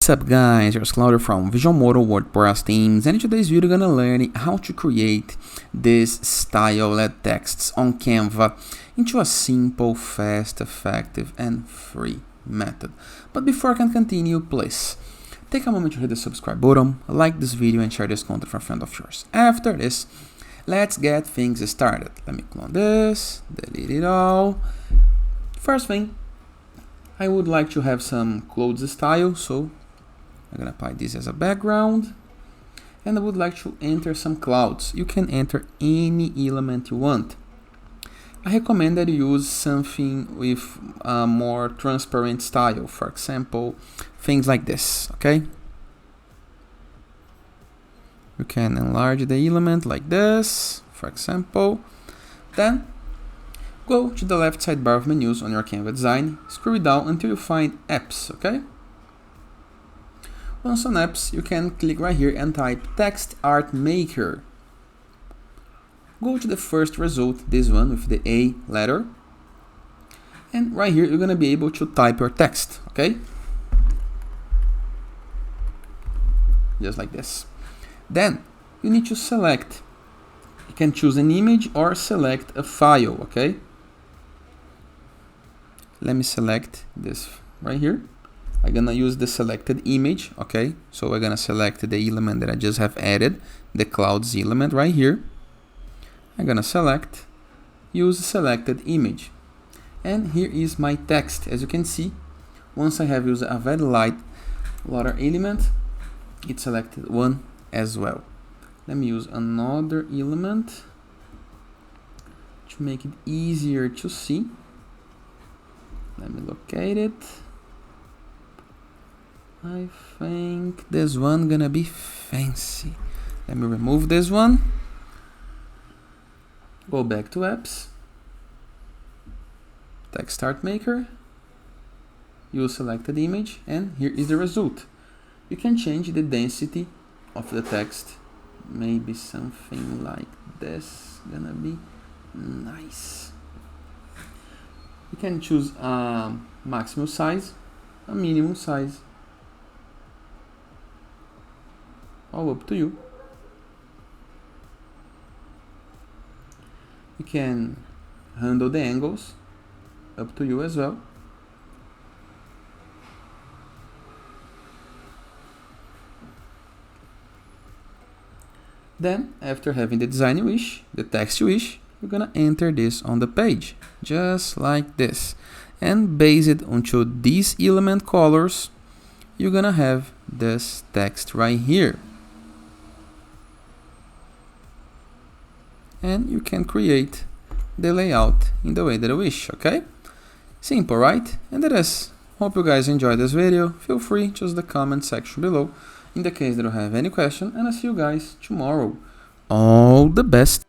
What's up guys, here's Claudio from Visualmodo WordPress themes, and in today's video we're gonna learn how to create this styled texts on Canva into a simple, fast, effective and free method. But before I can continue, please take a moment to hit the subscribe button, like this video and share this content for a friend of yours. After this, let's get things started. Let me clone this, delete it all. First thing, I would like to have some clothes style, so I'm gonna apply this as a background, and I would like to enter some clouds. You can enter any element you want. I recommend that you use something with a more transparent style, for example, things like this, okay? You can enlarge the element like this, for example. Then go to the left sidebar of menus on your Canva design, scroll down until you find apps, okay? Once on apps, you can click right here and type text art maker. Go to the first result, this one with the A letter, and right here you're gonna be able to type your text, okay? Just like this. Then you need to select. You can choose an image or select a file, okay? Let me select this right here. I'm gonna use the selected image, okay? So we're gonna select the element that I just have added, the clouds element right here. I'm gonna select, use selected image. And here is my text. As you can see, once I have used a very light letter element, it selected one as well. Let me use another element to make it easier to see. Let me locate it. I think this one gonna be fancy. Let me remove this one. Go back to apps. Text art maker. Use selected image, and here is the result. You can change the density of the text. Maybe something like this. Gonna be nice. You can choose a maximum size, a minimum size. All up to you. You can handle the angles, up to you as well. Then, after having the design you wish, the text you wish, you're gonna enter this on the page, just like this. And based onto these element colors, you're gonna have this text right here. And you can create the layout in the way that you wish, okay? Simple, right? And that is. Hope you guys enjoyed this video. Feel free to use the comment section below in the case that you have any question, and I'll see you guys tomorrow. All the best!